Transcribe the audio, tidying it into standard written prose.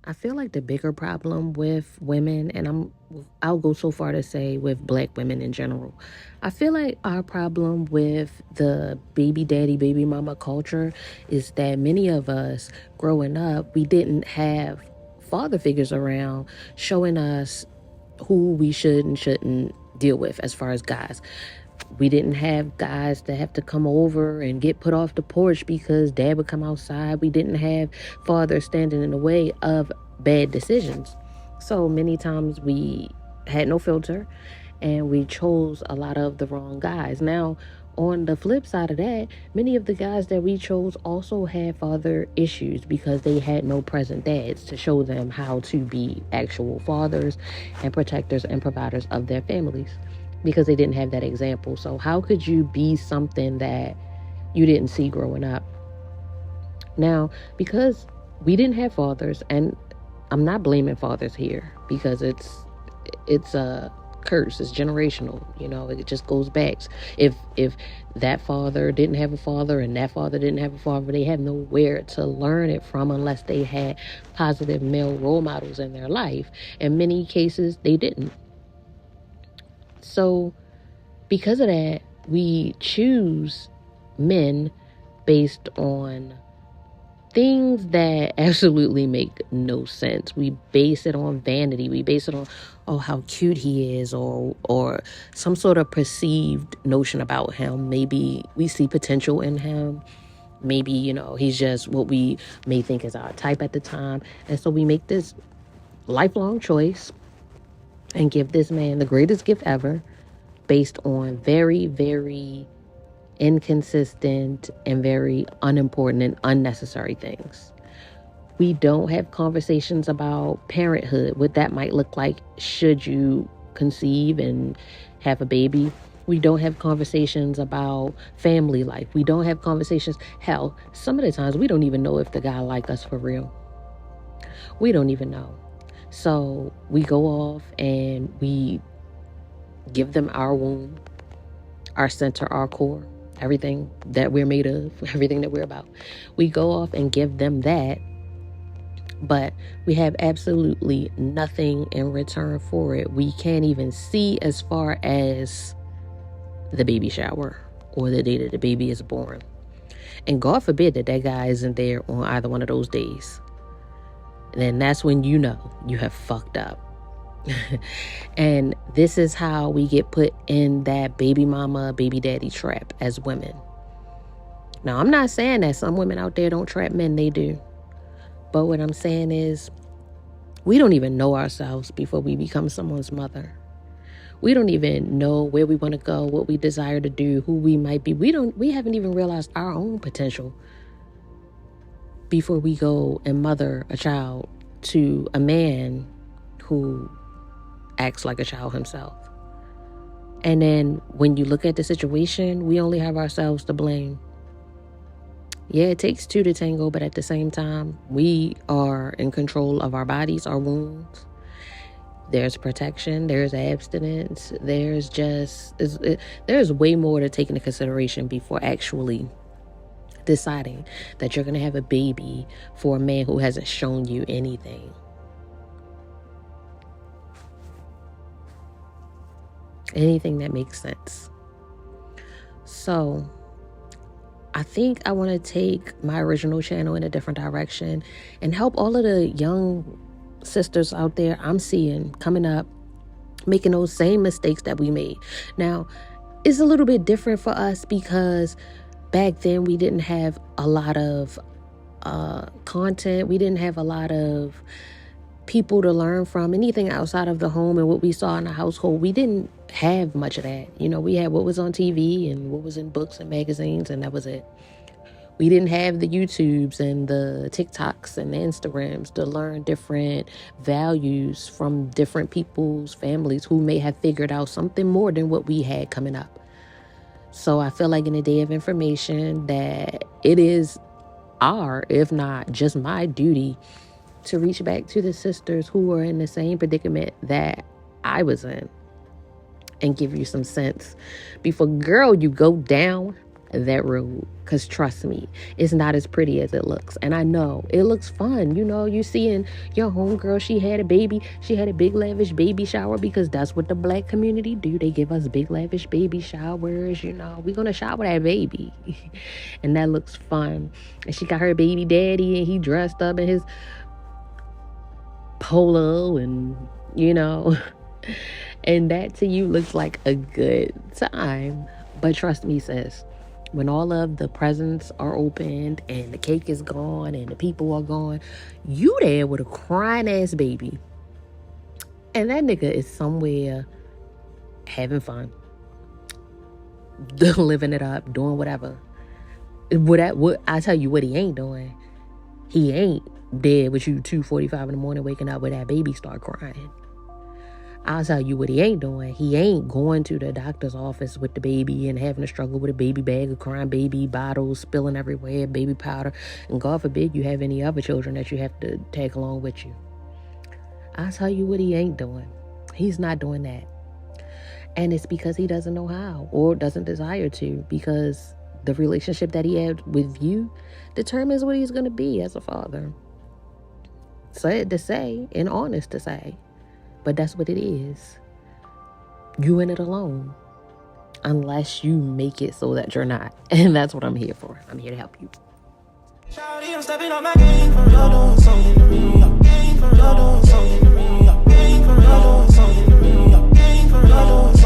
I feel like the bigger problem with women, and I'll go so far to say with black women in general. I feel like our problem with the baby daddy, baby mama culture is that many of us growing up, we didn't have father figures around showing us who we should and shouldn't deal with as far as guys. We didn't have guys that have to come over and get put off the porch because dad would come outside. We didn't have fathers standing in the way of bad decisions. So many times we had no filter and we chose a lot of the wrong guys. Now, on the flip side of that, many of the guys that we chose also had father issues because they had no present dads to show them how to be actual fathers and protectors and providers of their families, because they didn't have that example. So how could you be something that you didn't see growing up? Now, because we didn't have fathers, and I'm not blaming fathers here because it's a curse. It's generational. It just goes back. If that father didn't have a father and that father didn't have a father, they have nowhere to learn it from unless they had positive male role models in their life. In many cases, they didn't. So because of that, we choose men based on things that absolutely make no sense. We base it on vanity. We base it on, oh, how cute he is, or some sort of perceived notion about him. Maybe we see potential in him. Maybe, he's just what we may think is our type at the time. And so we make this lifelong choice and give this man the greatest gift ever based on very, very inconsistent and very unimportant and unnecessary things. We don't have conversations about parenthood, what that might look like should you conceive and have a baby. We don't have conversations about family life. We don't have conversations. Hell, some of the times we don't even know if the guy like us for real. We don't even know. So we go off and we give them our womb, our center, our core, everything that we're made of, everything that we're about. We go off and give them that, but we have absolutely nothing in return for it. We can't even see as far as the baby shower or the day that the baby is born. And God forbid that guy isn't there on either one of those days. And then that's when you know you have fucked up. And this is how we get put in that baby mama, baby daddy trap as women. Now, I'm not saying that some women out there don't trap men. They do. But what I'm saying is we don't even know ourselves before we become someone's mother. We don't even know where we want to go, what we desire to do, who we might be. We haven't even realized our own potential before we go and mother a child to a man who acts like a child himself. And then when you look at the situation, we only have ourselves to blame. Yeah, it takes two to tango, but at the same time, we are in control of our bodies, our wounds. There's protection, there's abstinence, there's way more to take into consideration before actually deciding that you're going to have a baby for a man who hasn't shown you anything. Anything that makes sense. So I think I want to take my original channel in a different direction and help all of the young sisters out there I'm seeing coming up, making those same mistakes that we made. Now, it's a little bit different for us because back then we didn't have a lot of content. We didn't have a lot of people to learn from, anything outside of the home and what we saw in the household. We didn't have much of that. We had what was on TV and what was in books and magazines, and that was it. We didn't have the YouTubes and the TikToks and the Instagrams to learn different values from different people's families who may have figured out something more than what we had coming up. So I feel like in a day of information that it is our, if not just my duty, to reach back to the sisters who are in the same predicament that I was in and give you some sense before, girl, you go down that road. Because trust me, it's not as pretty as it looks. And I know it looks fun. You seeing your homegirl, she had a baby. She had a big lavish baby shower, because that's what the black community do. They give us big lavish baby showers. We're going to shower that baby. And that looks fun. And she got her baby daddy, and he dressed up in his polo and, and that to you looks like a good time. But trust me, sis, when all of the presents are opened and the cake is gone and the people are gone, you there with a crying ass baby. And that nigga is somewhere having fun, living it up, doing whatever. I tell you what he ain't doing. He ain't dead with you 2:45 in the morning waking up with that baby start crying. I'll tell you what he ain't doing. He ain't going to the doctor's office with the baby and having to struggle with a baby bag of crying baby, bottles spilling everywhere, baby powder. And God forbid you have any other children that you have to tag along with you. I'll tell you what he ain't doing. He's not doing that. And it's because he doesn't know how or doesn't desire to, because the relationship that he had with you determines what he's going to be as a father. Sad to say and honest to say. But that's what it is. You in it alone. Unless you make it so that you're not. And that's what I'm here for. I'm here to help you. Shawty, I'm stepping up my game for real, doing something to me. Game for real, doing something to me. Game for real, doing something to me. Game for real, doing something to me.